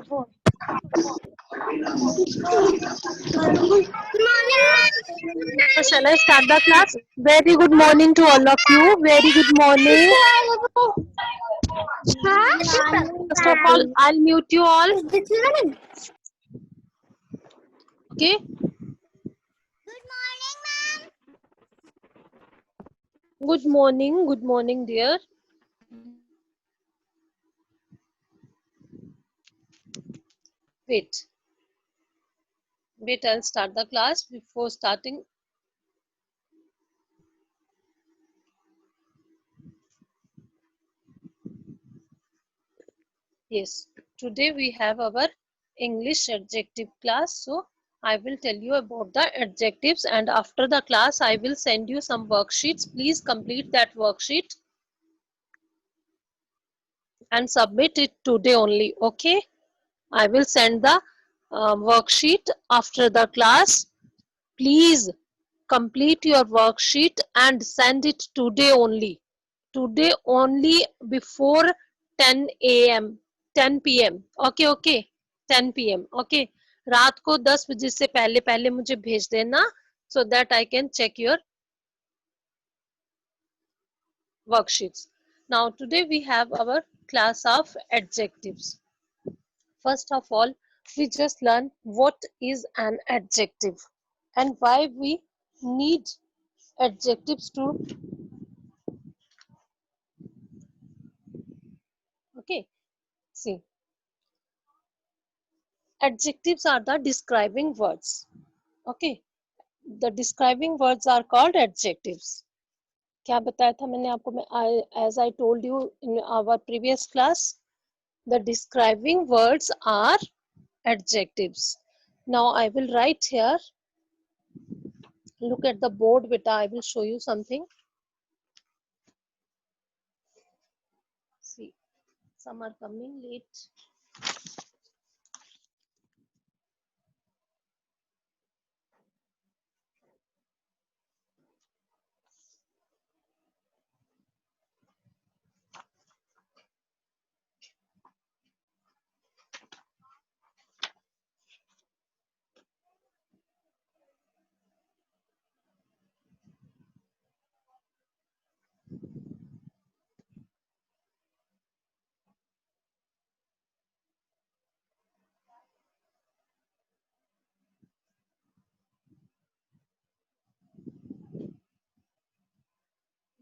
Shall I start the class? Very good morning to all of you. Very good morning. First of all, I'll mute you all. Okay. Good morning. Good morning, dear. Wait. Wait, I'll start the class before starting. Yes. Today we have our English adjective class. So I will tell you about the adjectives, and after the class I will send you some worksheets. Please complete that worksheet and submit it today only. Okay. I will send the worksheet after the class. Please complete your worksheet and send it today only. Today only before 10 a.m. 10 p.m. Okay, okay. 10 p.m. Okay. रात को 10 बजे से पहले पहले मुझे भेज देना so that I can check your worksheets. Now today we have our class of adjectives. First of all, we just learn what is an adjective and why we need adjectives to. Okay, see, adjectives are the describing words. Okay, the describing words are called adjectives. क्या बताया था मैंने आपको? As I told you in our previous class, the describing words are adjectives. Now I will write here. Look at the board, beta. I will show you something. See, some are coming late.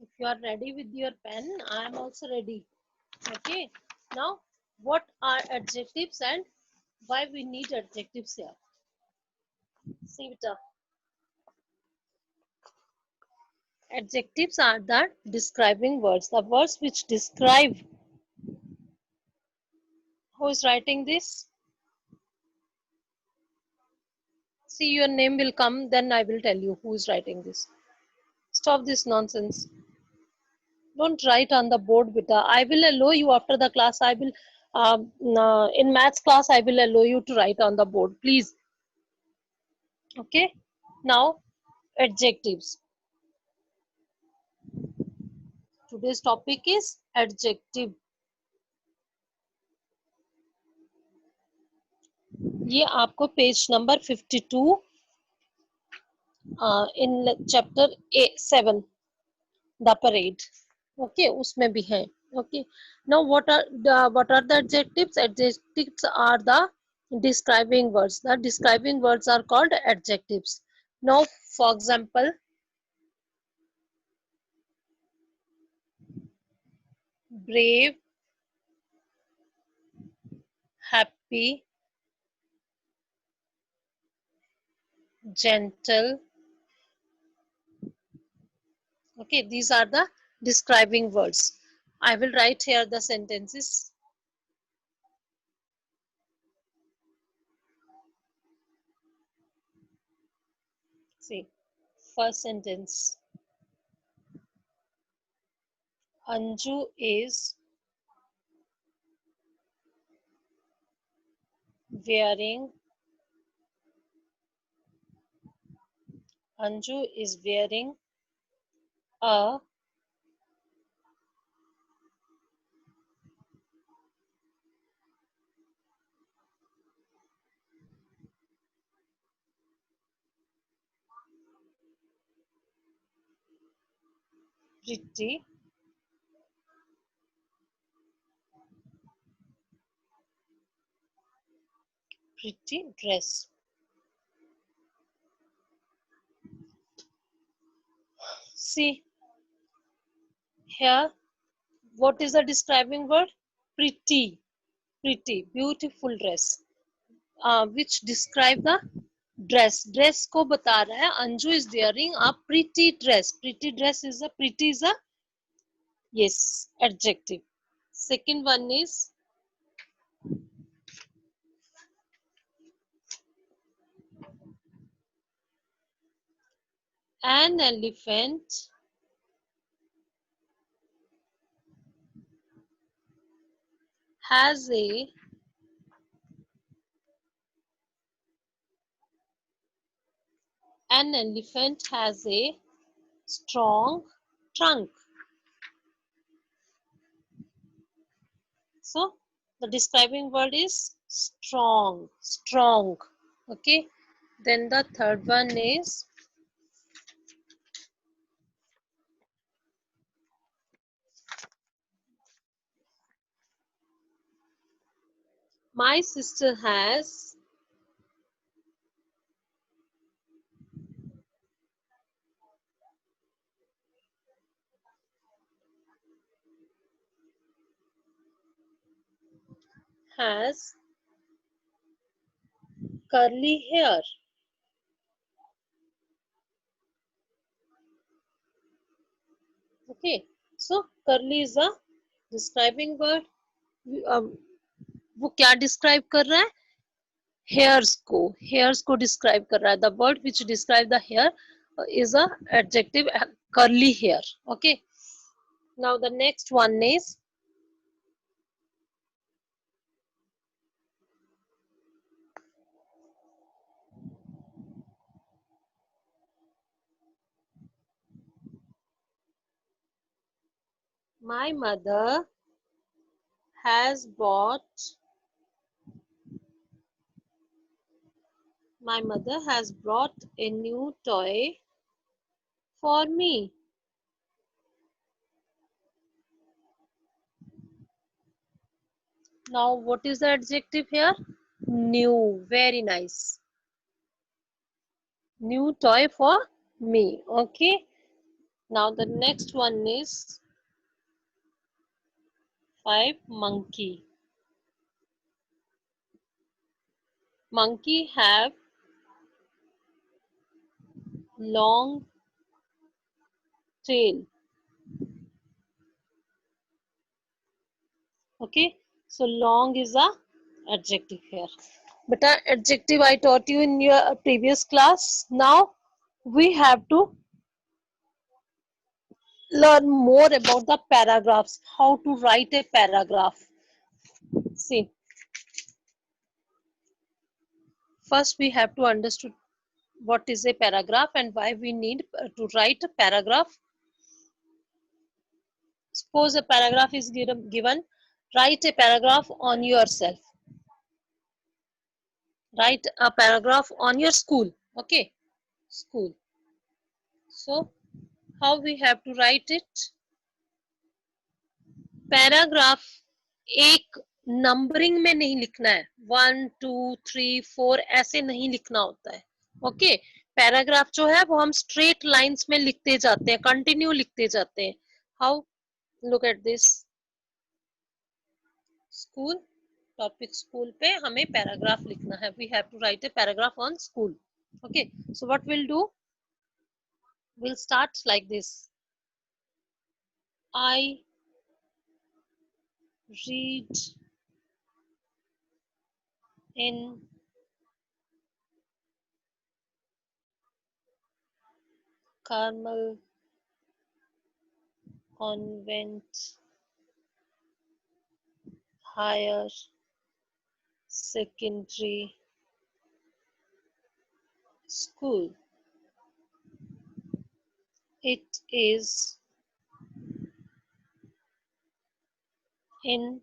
If you are ready with your pen, I am also ready. Okay. Now, what are adjectives and why we need adjectives here? See, beta. Adjectives are the describing words, the words which describe. Who is writing this? See, your name will come, then I will tell you who is writing this. Stop this nonsense. Don't write on the board, beta. I will allow you after the class. I will, in maths class, I will allow you to write on the board, please. Okay. Now, adjectives. Today's topic is adjective. ये आपको page number 52 in chapter 7 the parade. Okay, उसमें भी है. Okay. Now, what are the adjectives? Adjectives are the describing words. The describing words are called adjectives. Now, for example, brave, happy, gentle. Okay, these are the describing words. I will write here the sentences. See, first sentence. Anju is wearing a pretty, pretty dress. See here, what is the describing word? Pretty, pretty, beautiful dress. Which describe the dress. Dress को बता रहा है. Anju is wearing a pretty dress. Pretty dress is a pretty is a yes adjective. Second one is an elephant has a an elephant has a strong trunk. So the describing word is strong, strong. Okay. Then the third one is my sister has curly hair. Okay. So curly is a describing word. वो क्या describe कर रहा है? Hairs को describe कर रहा है. The word which describe the hair is a adjective curly hair. Okay. Now the next one is my mother has bought my mother has brought a new toy for me. Now what is the adjective here? New. Very nice. New toy for me. Okay. Now the next one is 5 monkey. Monkey have long tail. Okay, so long is a adjective here. But adjective I taught you in your previous class. Now we have to learn more about the paragraphs, how to write a paragraph. See, first we have to understand what is a paragraph and why we need to write a paragraph. Suppose a paragraph is given, write a paragraph on yourself. Write a paragraph on your school. Okay, school. So how we have to write it? Paragraph एक numbering में नहीं लिखना है. 1 2 3 4 ऐसे नहीं लिखना होता है. ओके. पैराग्राफ जो है वो हम स्ट्रेट लाइंस में लिखते जाते हैं, कंटिन्यू लिखते जाते हैं. How? Look at this. School, topic school पे हमें पैराग्राफ लिखना है. We have to write a paragraph on school. Okay. So what will do? Will start like this. I read in Carmel Convent Higher Secondary School. It is in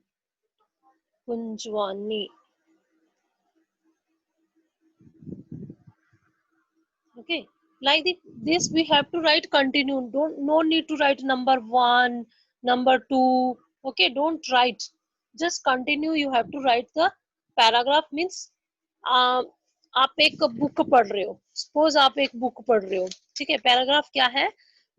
Punjwani. Okay. Like this we have to write continue. Don't, no need to write number 1, number 2. Okay, don't write, just continue. You have to write the paragraph. Means आप एक book पढ़ रहे हो, suppose आप एक book पढ़ रहे हो, ठीक है। पैराग्राफ क्या है,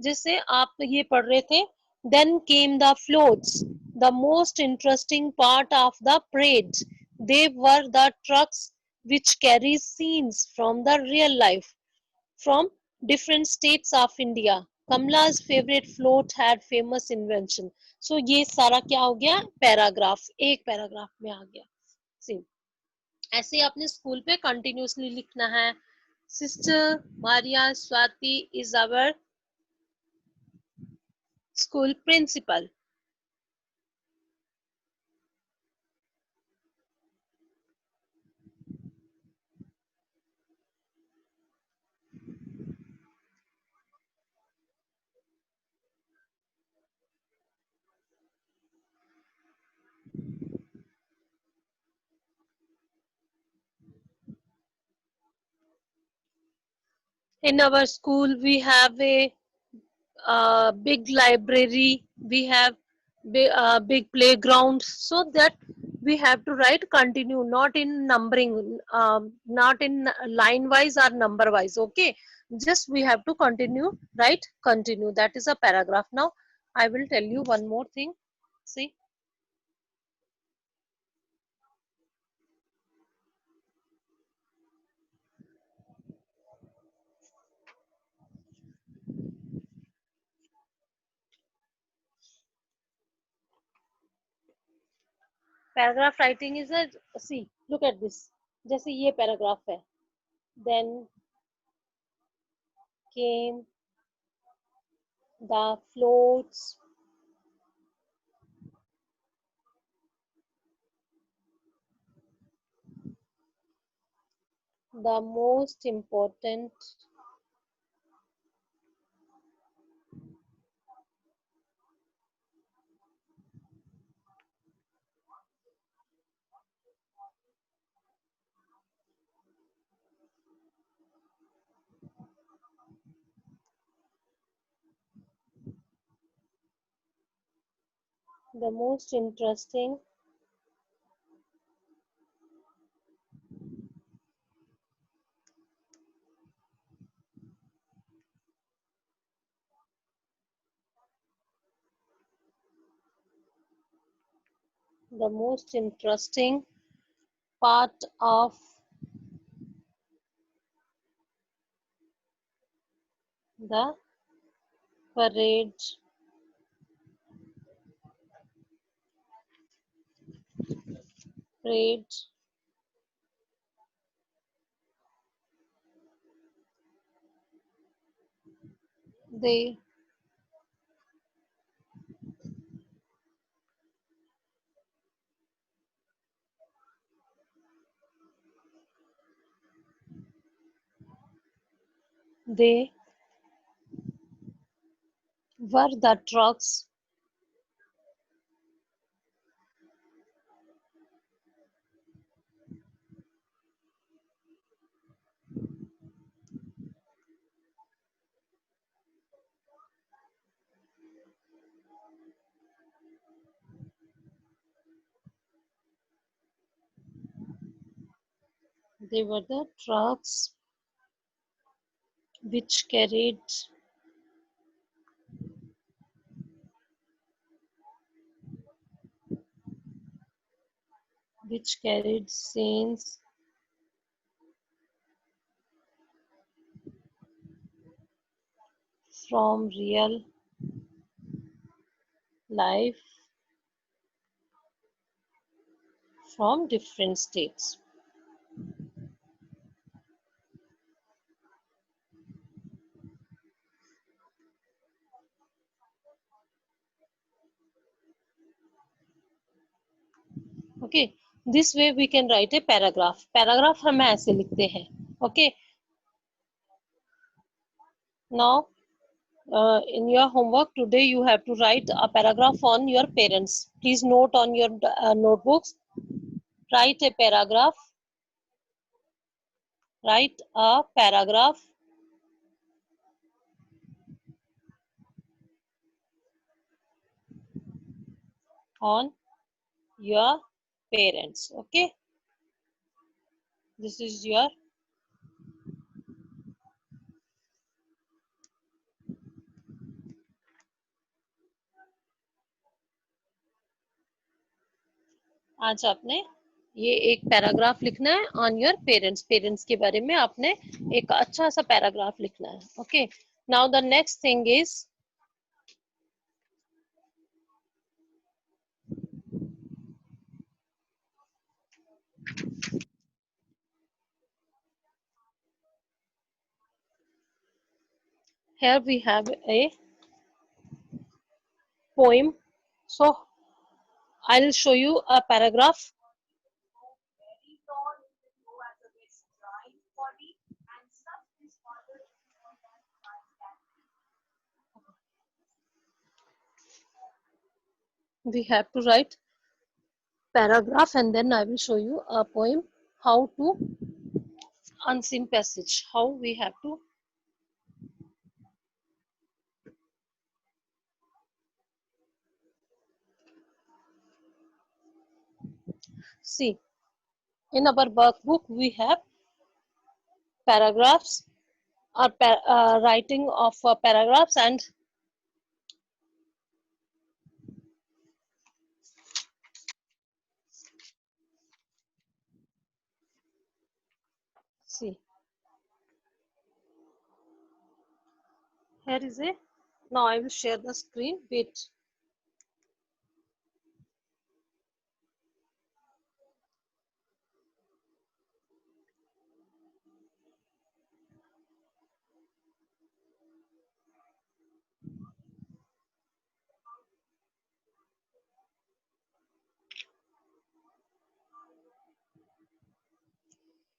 जैसे आप ये पढ़ रहे थे, then came the floats, the most interesting part of the parade. They were the trucks which carry scenes from the real life from different states of India. Kamla's favorite float had famous invention. So ये सारा क्या हो गया, paragraph, एक paragraph में आ गया। सी ऐसे ही आपने स्कूल पे कंटिन्यूसली लिखना है। Sister Maria Swati is our school principal. In our school we have a big library, we have big playground, so that we have to write continue, not in numbering, not in line wise or number wise. Okay, just we have to continue, write continue. That is a paragraph. Now I will tell you one more thing. See, paragraph writing is a, see, look at this, जैसे ये paragraph है, then came the floats, the most important, the most interesting, the most interesting part of the parade parade they they were the trucks they were the trucks which carried scenes from real life from different states. Okay, this way we can write a paragraph. Paragraph हम ऐसे लिखते हैं. Okay, now in your homework today you have to write a paragraph on your parents. Please note on your notebooks. Write a paragraph. Write a paragraph on your parents. Okay, this is your आज आपने ये एक paragraph लिखना है on your parents. Parents के बारे में आपने एक अच्छा सा पैराग्राफ लिखना है. Okay, now the next thing is here we have a poem. So I'll show you a paragraph. We have to write paragraph and then I will show you a poem how to unseen passage, how we have to see. In our workbook we have paragraphs or writing of paragraphs and see, here is a, now I will share the screen. Wait.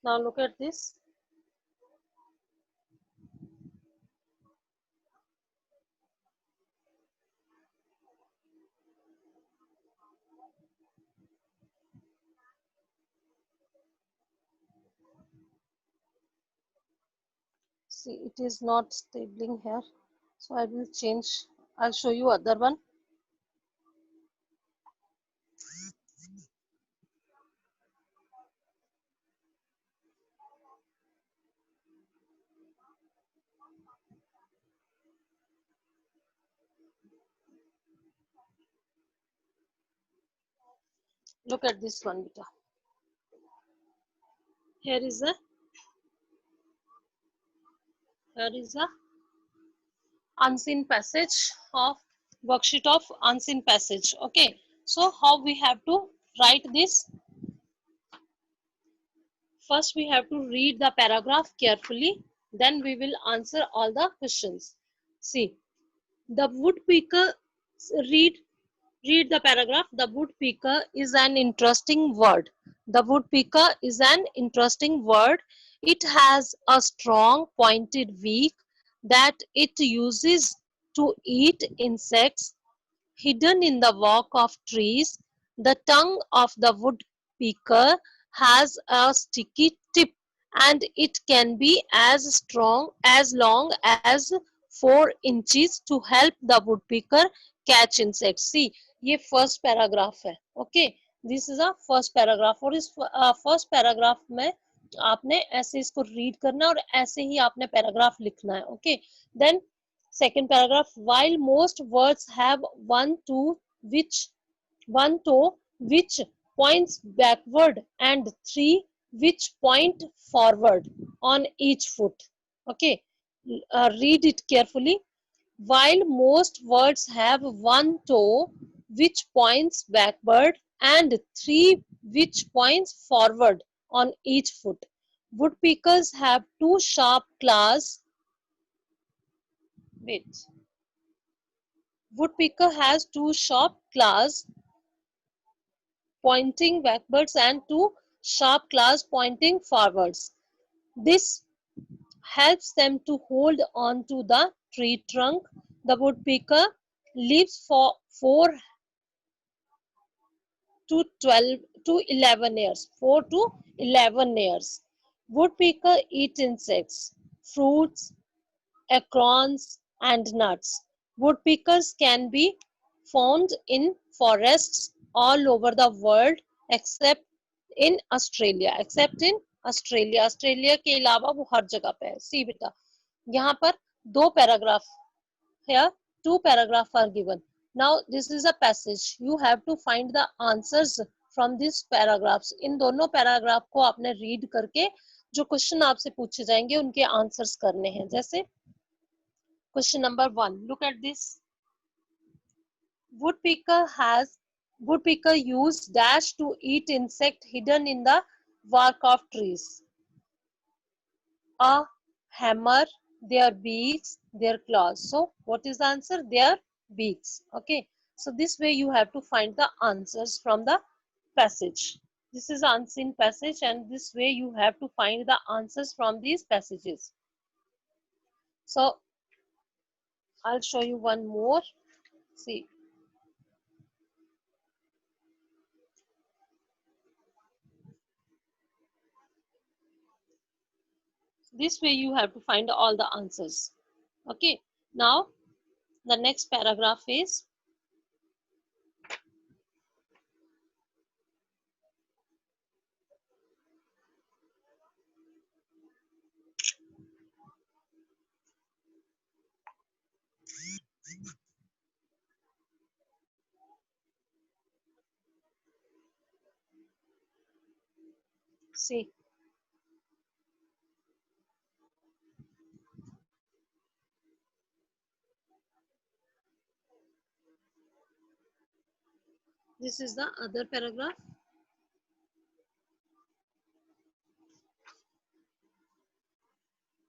Now look at this. See, it is not stabling here, so I will change. I'll show you other one. Look at this one, beta. Here is a, here is a unseen passage of worksheet of unseen passage. Okay, so how we have to write this? First we have to read the paragraph carefully, then we will answer all the questions. See, the woodpecker, read read the paragraph. The woodpecker is an interesting word. The woodpecker is an interesting word. It has a strong pointed beak that it uses to eat insects hidden in the bark of trees. The tongue of the woodpecker has a sticky tip and it can be as long as 4 inches to help the woodpecker catch insects. See, ये first paragraph है. Okay, this is a first paragraph और इस first paragraph में आपने ऐसे इसको read करना और ऐसे ही आपने पैराग्राफ लिखना है. Okay, then second paragraph, while most words have which one toe which points backward and 3 which point forward on each foot. Okay, read it carefully. While most words have one toe which points backward and 3 which points forward on each foot, woodpeckers have two sharp claws. Wait. Woodpecker has two sharp claws pointing backwards and two sharp claws pointing forwards. This helps them to hold on to the tree trunk. The woodpecker lives for 4 to 12 to 11 years. 4 to 11 years. Woodpecker eat insects, fruits, acorns, and nuts. Woodpeckers can be found in forests, all over the world except in Australia. Except in Australia. Australia के अलावा वो हर जगह पे है. See बेटा, यहाँ पर दो paragraph. Here two paragraphs are given. Now this is a passage. You have to find the answers from these paragraphs. इन दोनों पैराग्राफ को आपने रीड करके जो क्वेश्चन आपसे पूछे जाएंगे उनके आंसर्स करने हैं. जैसे question number 1. Look at this. Woodpecker use dash to eat insect hidden in the bark of trees. A hammer, their beaks, their claws. So what is the answer? Their beaks. Okay, so this way you have to find the answers from the passage. This is unseen passage, and this way you have to find the answers from these passages. So I'll show you one more. See, this way you have to find all the answers. Okay, now the next paragraph is see. This is the other paragraph.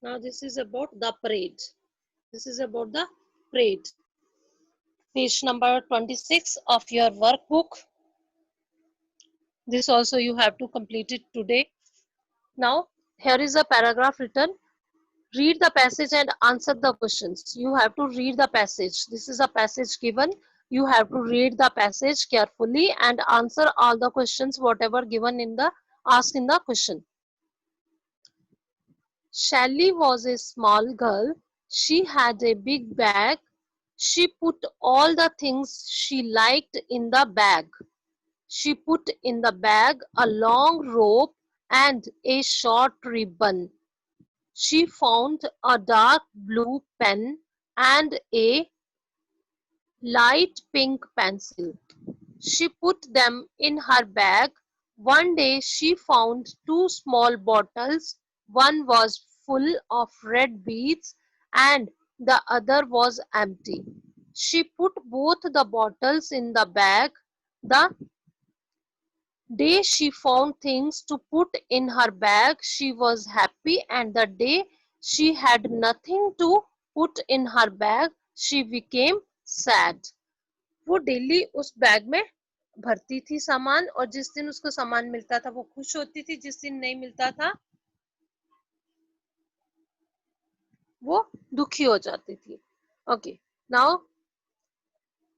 Now this is about the parade. This is about the parade. Page number 26 of your workbook. This also you have to complete it today. Now here is a paragraph written. Read the passage and answer the questions. You have to read the passage. This is a passage given. You have to read the passage carefully and answer all the questions whatever given in the asked in the question. Sally was a small girl. She had a big bag. She put all the things she liked in the bag. She put in the bag a long rope and a short ribbon. She found a dark blue pen and a light pink pencil. She put them in her bag. One day she found two small bottles. One was full of red beads and the other was empty. She put both the bottles in the bag. The day she found things to put in her bag, she was happy, and the day she had nothing to put in her bag, she became sad. वो daily उस bag में भरती थी सामान, और जिस दिन उसको सामान मिलता था वो खुश होती थी, जिस दिन नहीं मिलता था वो दुखी हो जाती थी. Okay, now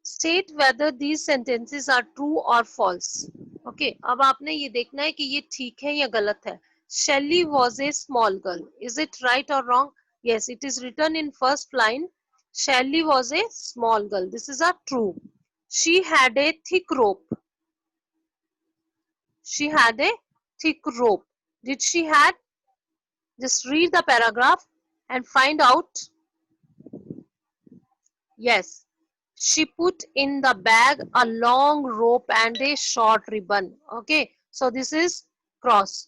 state whether these sentences are true or false. Okay, अब आपने ये देखना है कि ये ठीक है या गलत है. Shelly was a small girl. Is it right or wrong? Yes, it is written in first line. Shelly was a small girl. This is a true. She had a thick rope. She had a thick rope. Did she had? Just read the paragraph and find out. Yes. She put in the bag a long rope and a short ribbon. Okay. So this is cross.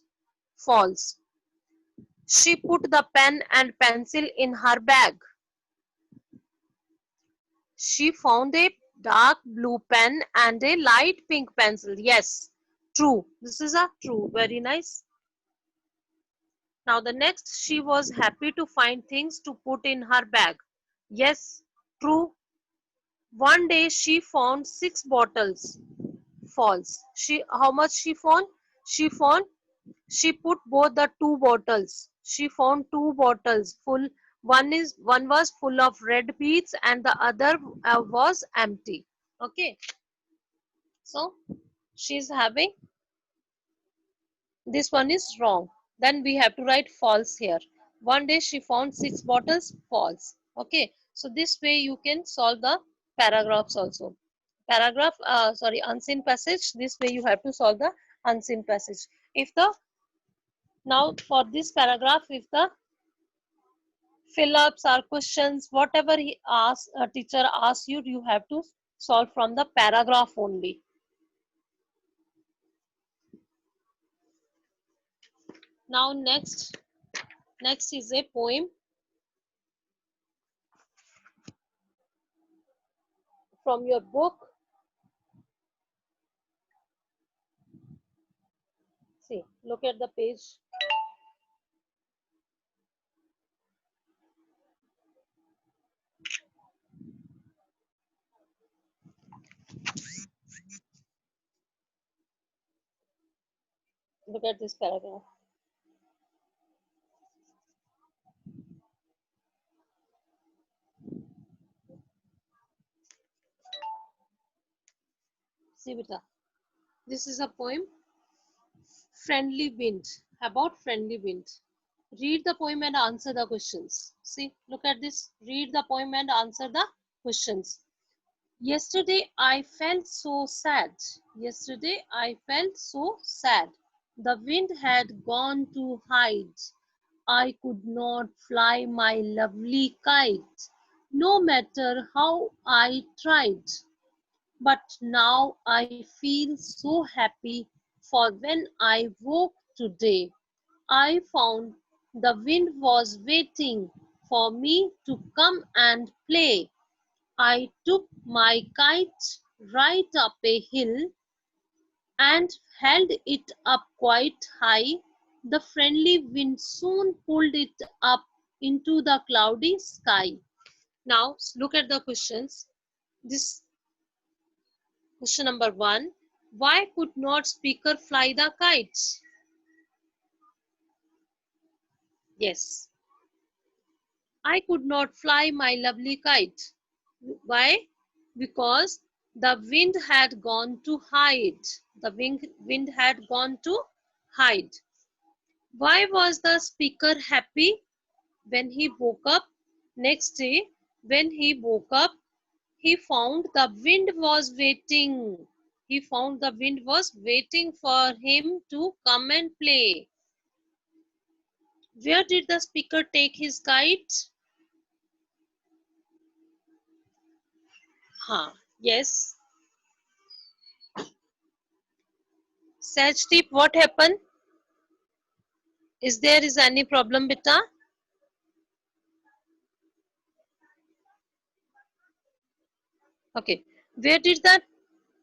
False. She put the pen and pencil in her bag. She found a dark blue pen and a light pink pencil. Yes. True. This is a true. Very nice. Now the next, she was happy to find things to put in her bag. Yes, true. One day she found 6 bottles. False. How much she found? She put both the 2 bottles. She found 2 bottles full. One was full of red beads and the other was empty. Okay. So she's having, this one is wrong. Then we have to write false here. One day she found 6 bottles. False. Okay. So this way you can solve the paragraphs also. paragraph, sorry, unseen passage. This way you have to solve the unseen passage. If the, now for this paragraph, if the fill-ups or questions, whatever he asks, a teacher asks you, you have to solve from the paragraph only. Now next is a poem from your book. See, look at the page. Look at this paragraph. See, beta, this is a poem, Friendly Wind, about friendly wind. Read the poem and answer the questions. See, look at this. Read the poem and answer the questions. Yesterday I felt so sad. Yesterday I felt so sad. The wind had gone to hide. I could not fly my lovely kite, no matter how I tried. But now I feel so happy, for when I woke today, I found the wind was waiting for me to come and play. I took my kite right up a hill and held it up quite high. The friendly wind soon pulled it up into the cloudy sky. Now look at the questions. This question number 1. Why could not speaker fly the kites? Yes. I could not fly my lovely kite. Why? Because the wind had gone to hide. The wind had gone to hide. Why was the speaker happy? When he woke up next day, when he woke up, he found the wind was waiting. He found the wind was waiting for him to come and play. Where did the speaker take his kite? Yes. Sajdeep, what happened? Is there any problem, beta? Okay. Where did the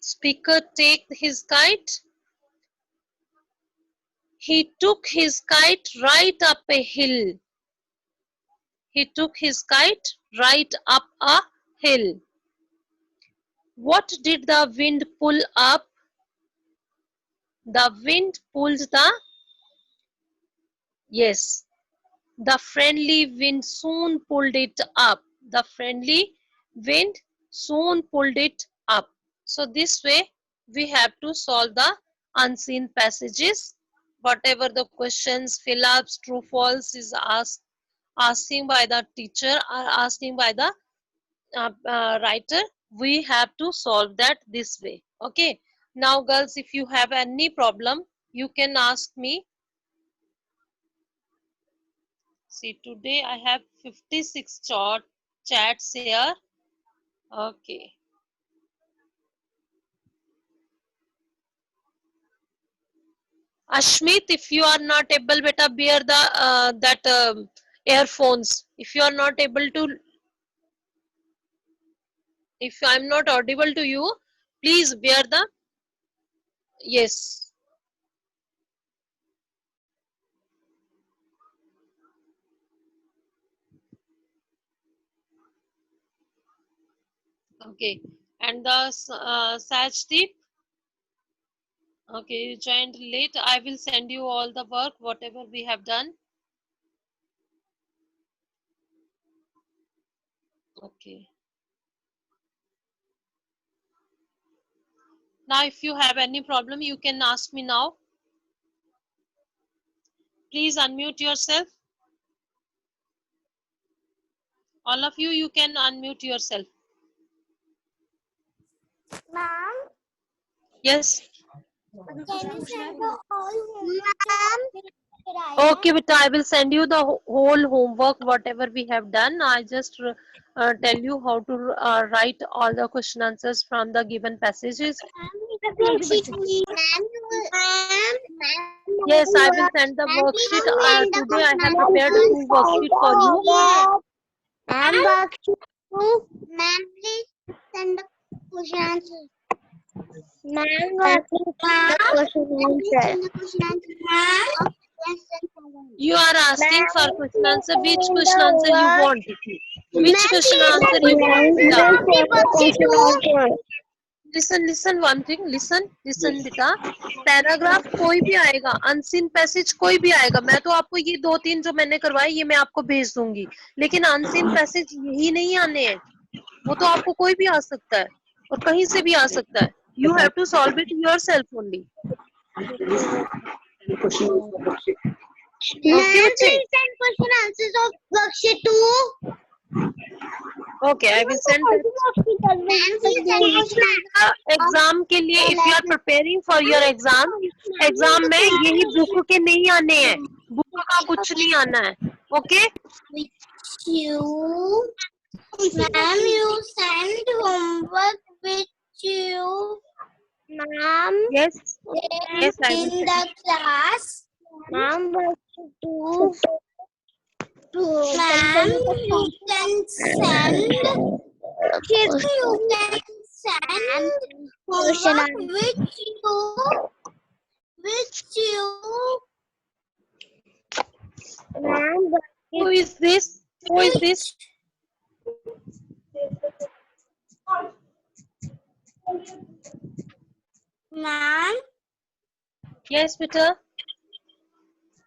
speaker take his kite? He took his kite right up a hill. He took his kite right up a hill. What did the wind pull up? The wind pulled the, yes, the friendly wind soon pulled it up. The friendly wind soon pulled it up. So this way we have to solve the unseen passages. Whatever the questions, fill-ups, true, false is asking by the teacher or asking by the writer, we have to solve that this way. Okay. Now girls, if you have any problem, you can ask me. See, today I have 56 chats here. Okay. Ashmit, if you are not able, beta, bear the that earphones. If you are not able to, if I am not audible to you, please bear the, yes. Okay. And the Sajdeep, okay, you joined late. I will send you all the work, whatever we have done. Okay. Now, if you have any problem, you can ask me now. Please unmute yourself. All of you, you can unmute yourself. Ma'am, Yes. Can you send the all Okay, beta, I will send you the whole homework, whatever we have done. I just tell you how to write all the question answers from the given passages. Yes, I will send the worksheet. Today I have prepared 2 worksheet for you. Ma'am, please send the question answer. Ma'am, the question answer. You are asking for question answer. Which question answer you want? Which question answer you want, beta? Listen one thing. Listen बेटा. Paragraph कोई भी आएगा, unseen passage कोई भी आएगा, मैं तो आपको ये 2-3 जो मैंने करवाए ये मैं आपको भेज दूंगी, लेकिन अनसीन पैसेज यही नहीं आने हैं, वो तो आपको कोई भी आ सकता है और कहीं से भी आ सकता है. You have to solve it yourself only. Okay, बच्चे. Question answers of worksheet 2. Okay, I will send that. Exam के लिए if you are preparing for your exam, exam में यही बुक के नहीं आने हैं, बुक का कुछ नहीं आना है. Okay? Ma'am, you send homework which you, ma'am, Yes. Yes, I in will. the class. Ma'am, ma'am, you can send. You can send homework which you. Ma'am, Who is this? Who is this? Ma'am, Yes, beta.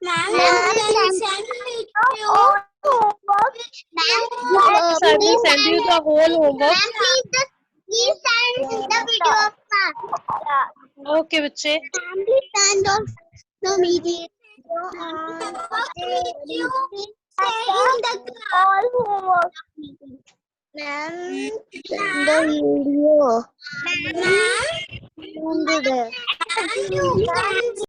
ma'am, you can send it to you. Yes, I will send you the whole homework. Please send the video of class. Okay, बच्चे. Please send the media. All homework. Ma'am, send the video. Ma'am, you can